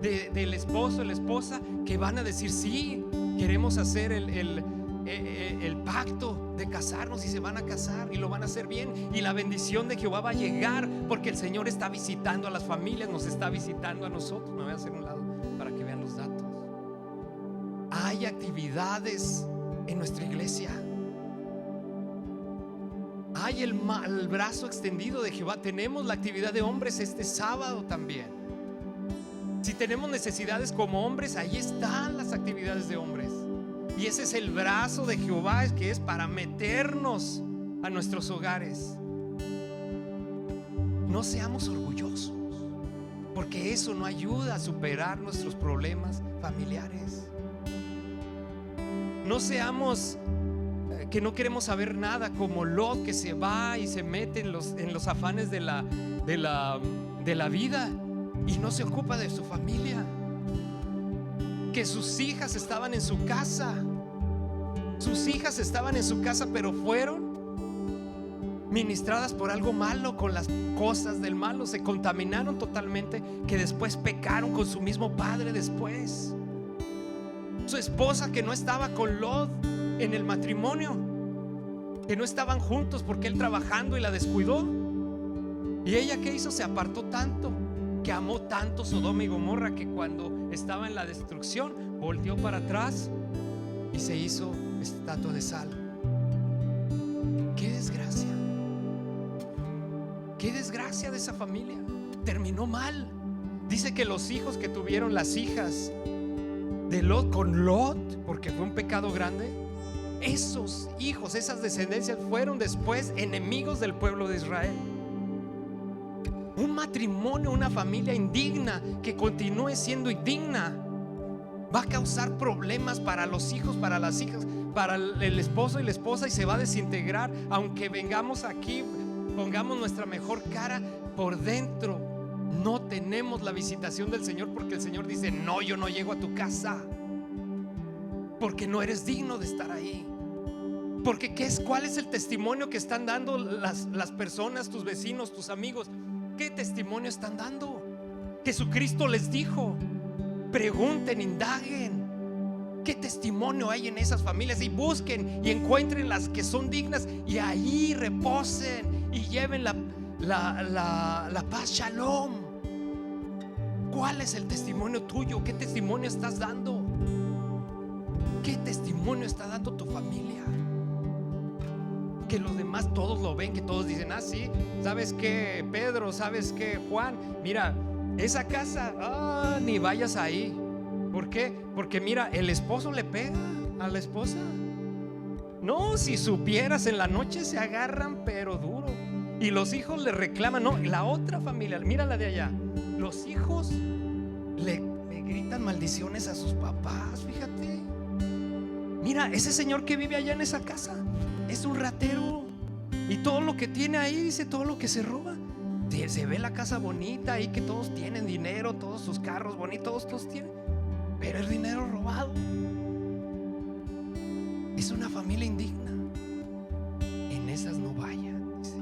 del esposo, la esposa, que van a decir: sí, queremos hacer el pacto de casarnos, y se van a casar y lo van a hacer bien, y la bendición de Jehová va a llegar, porque el Señor está visitando a las familias, nos está visitando a nosotros. Me voy a hacer un lado para que vean los datos. Hay actividades en nuestra iglesia. Hay el brazo extendido de Jehová. Tenemos la actividad de hombres este sábado también. Si tenemos necesidades como hombres, ahí están las actividades de hombres. Y ese es el brazo de Jehová, que es para meternos a nuestros hogares. No seamos orgullosos, porque eso no ayuda a superar nuestros problemas familiares. No seamos que no queremos saber nada, como Lot, que se va y se mete en los afanes de la vida y no se ocupa de su familia. Que sus hijas estaban en su casa. Sus hijas estaban en su casa, pero fueron ministradas por algo malo, con las cosas del malo. Se contaminaron totalmente, que después pecaron con su mismo padre después. Su esposa, que no estaba con Lot en el matrimonio, que no estaban juntos porque él trabajando y la descuidó. Y ella, ¿qué hizo? Se apartó tanto, que amó tanto Sodoma y Gomorra, que cuando estaba en la destrucción volteó para atrás y se hizo estatua de sal. Qué desgracia. Qué desgracia de esa familia. Terminó mal. Dice que los hijos que tuvieron las hijas de Lot con Lot, porque fue un pecado grande, esos hijos, esas descendencias fueron después enemigos del pueblo de Israel. Un matrimonio, una familia indigna que continúe siendo indigna va a causar problemas para los hijos, para las hijas, para el esposo y la esposa, y se va a desintegrar. Aunque vengamos aquí, pongamos nuestra mejor cara, por dentro no tenemos la visitación del Señor, porque el Señor dice: no, yo no llego a tu casa, porque no eres digno de estar ahí. Porque ¿cuál es el testimonio que están dando las personas, tus vecinos, tus amigos? ¿Qué testimonio están dando? Jesucristo les dijo: pregunten, indaguen qué testimonio hay en esas familias, y busquen y encuentren las que son dignas, y ahí reposen y lleven la paz, shalom. ¿Cuál es el testimonio tuyo? ¿Qué testimonio estás dando? ¿Qué testimonio está dando tu familia? Que los demás todos lo ven, que todos dicen: ah, sí, ¿sabes qué, Pedro? ¿Sabes qué, Juan? Mira, esa casa, ni vayas ahí. ¿Por qué? Porque mira, el esposo le pega a la esposa. No, si supieras, en la noche se agarran pero duro, y los hijos le reclaman. No, la otra familia, mira la de allá, los hijos le gritan maldiciones a sus papás. Fíjate, mira, ese señor que vive allá en esa casa es un ratero, y todo lo que tiene ahí, dice, todo lo que se roba. Se ve la casa bonita ahí, que todos tienen dinero, todos sus carros bonitos, todos tienen, pero el dinero robado. Es una familia indigna. En esas no vaya, dice.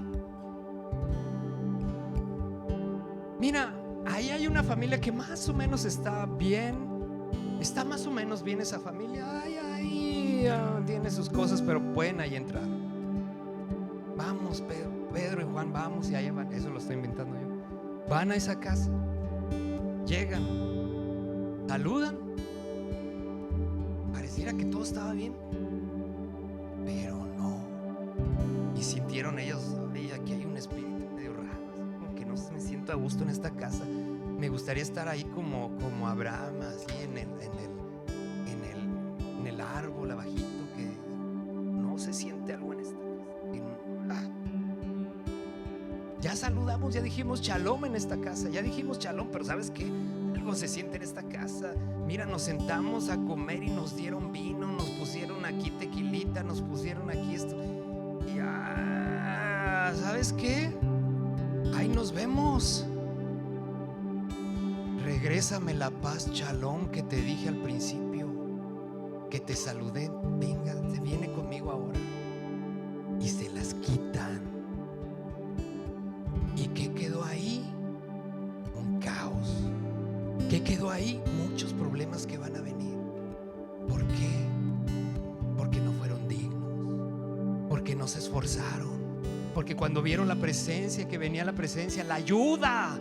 Mira, ahí hay una familia que más o menos está bien. Está más o menos bien esa familia. Tiene sus cosas, pero pueden ahí entrar. Vamos, Pedro y Juan, vamos, y allá van. Eso lo estoy inventando yo. Van a esa casa, llegan, saludan, pareciera que todo estaba bien, pero no. Y sintieron ellos: oye, aquí hay un espíritu medio raro, como que no me siento a gusto en esta casa. Me gustaría estar ahí como Abraham, así en el árbol abajito, que no se siente algo en esta casa. Ya saludamos, ya dijimos shalom en esta casa, ya dijimos shalom, pero ¿sabes qué? Algo se siente en esta casa. Mira, nos sentamos a comer y nos dieron vino, nos pusieron aquí tequilita, nos pusieron aquí esto. Y ¿sabes qué? Ahí nos vemos. Regrésame la paz, shalom, que te dije al principio, que te saludé. Venga, te viene conmigo ahora. Y se las quitan. ¿Y qué quedó ahí? Un caos. ¿Qué quedó ahí? Muchos problemas que van a venir. ¿Por qué? Porque no fueron dignos, porque no se esforzaron, porque cuando vieron la presencia, que venía la presencia, la ayuda,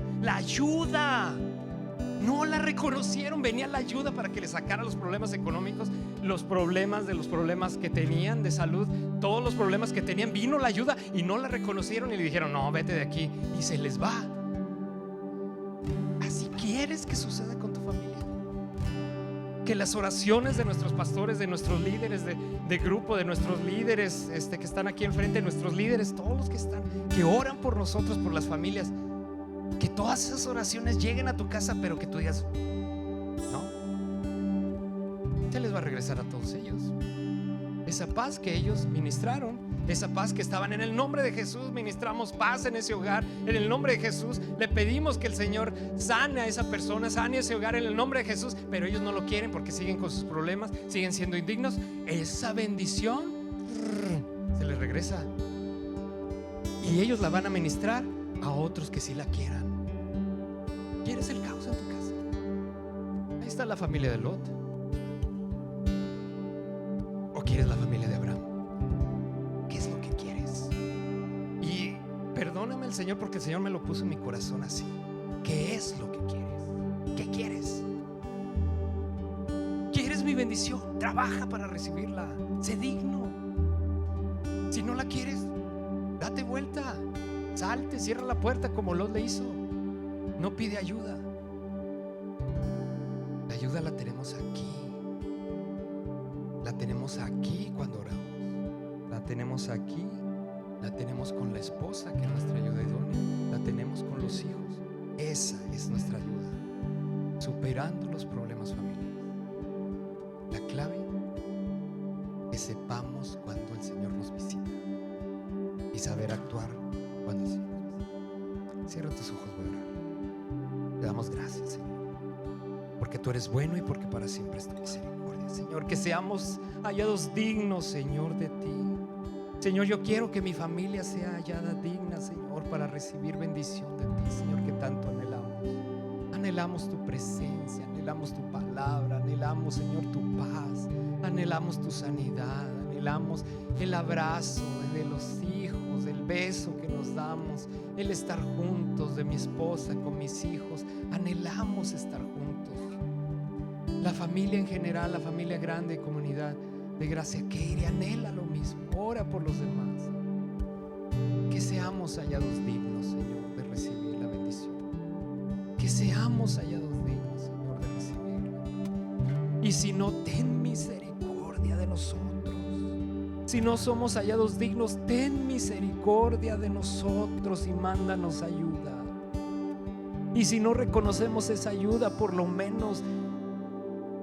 no la reconocieron. Venía la ayuda para que le sacara los problemas económicos, los problemas que tenían de salud, todos los problemas que tenían. Vino la ayuda y no la reconocieron y le dijeron: no, vete de aquí, y se les va. ¿Así quieres que suceda con tu familia? Que las oraciones de nuestros pastores, de nuestros líderes de grupo, de nuestros líderes que están aquí enfrente, nuestros líderes, todos los que están, que oran por nosotros, por las familias, que todas esas oraciones lleguen a tu casa, pero que tú digas: no, se les va a regresar a todos ellos esa paz que ellos ministraron, esa paz que estaban. En el nombre de Jesús ministramos paz en ese hogar. En el nombre de Jesús le pedimos que el Señor sane a esa persona, sane a ese hogar en el nombre de Jesús. Pero ellos no lo quieren porque siguen con sus problemas, siguen siendo indignos. Esa bendición se les regresa, y ellos la van a ministrar a otros que sí la quieran. ¿Quieres el caos en tu casa? Ahí está la familia de Lot. ¿O quieres la familia de Abraham? ¿Qué es lo que quieres? Y perdóname el Señor, porque el Señor me lo puso en mi corazón así. ¿Qué es lo que quieres? ¿Qué quieres? ¿Quieres vivir mi bendición, trabaja para recibirla, sé digno. Si no la quieres, date vuelta, salte, cierra la puerta como Lot le hizo. No pide ayuda. La ayuda la tenemos aquí. La tenemos aquí cuando oramos. La tenemos aquí. La tenemos con la esposa, que es nuestra ayuda idónea. La tenemos con los hijos. Esa es nuestra ayuda, superando los problemas familiares. La clave es que sepamos cuando el Señor nos visita y saber actuar cuando el Señor nos visita. Cierra tus ojos, voy a orar. Te damos gracias, Señor, porque tú eres bueno y porque para siempre es tu misericordia, Señor. Que seamos hallados dignos, Señor, de ti. Señor, yo quiero que mi familia sea hallada digna, Señor, para recibir bendición de ti, Señor, que tanto anhelamos. Anhelamos tu presencia, anhelamos tu palabra, anhelamos, Señor, tu paz, anhelamos tu sanidad, anhelamos el abrazo de los hijos, el beso que nos damos, el estar juntos, de mi esposa con mis hijos. Anhelamos estar juntos. La familia en general, la familia grande, comunidad de Gracia Keiri, anhela lo mismo. Ora por los demás. Que seamos hallados dignos, Señor, de recibir la bendición. Que seamos hallados dignos, Señor, de recibirla. Y si no, ten misericordia de nosotros. Si no somos hallados dignos, ten misericordia de nosotros y mándanos ayuda. Y si no reconocemos esa ayuda, por lo menos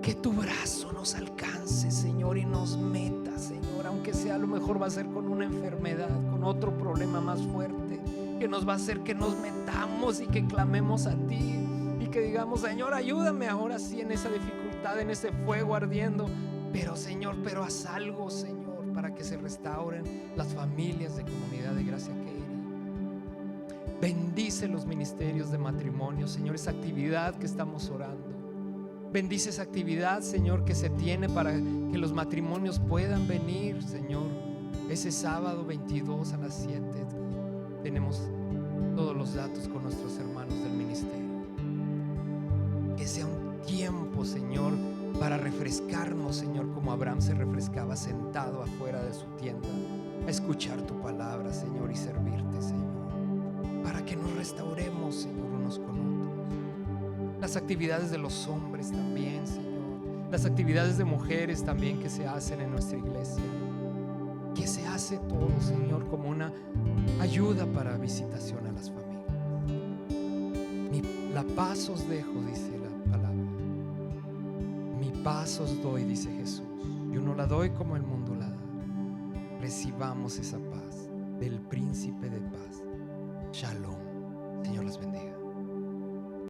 que tu brazo nos alcance, Señor, y nos meta, Señor, aunque sea, a lo mejor va a ser con una enfermedad, con otro problema más fuerte, que nos va a hacer que nos metamos y que clamemos a ti y que digamos: Señor, ayúdame ahora sí en esa dificultad, en ese fuego ardiendo. Pero, Señor, pero haz algo, Señor, para que se restauren las familias de Comunidad de Gracia Keiri. Bendice los ministerios de matrimonio, Señor, esa actividad que estamos orando. Bendice esa actividad, Señor, que se tiene para que los matrimonios puedan venir, Señor, ese sábado 22 a las 7. Tenemos todos los datos con nuestros hermanos del ministerio. Que sea un tiempo, Señor, para refrescarnos, Señor, como Abraham se refrescaba sentado afuera de su tienda, a escuchar tu palabra, Señor, y servirte, Señor, para que nos restauremos, Señor, unos con otros. Las actividades de los hombres también, Señor. Las actividades de mujeres también que se hacen en nuestra iglesia. Que se hace todo, Señor, como una ayuda para visitación a las familias. La paz os dejo, dice la palabra. Mi paz os doy, dice Jesús. Yo no la doy como el mundo la da. Recibamos esa paz del príncipe de paz. Shalom. Señor les bendiga.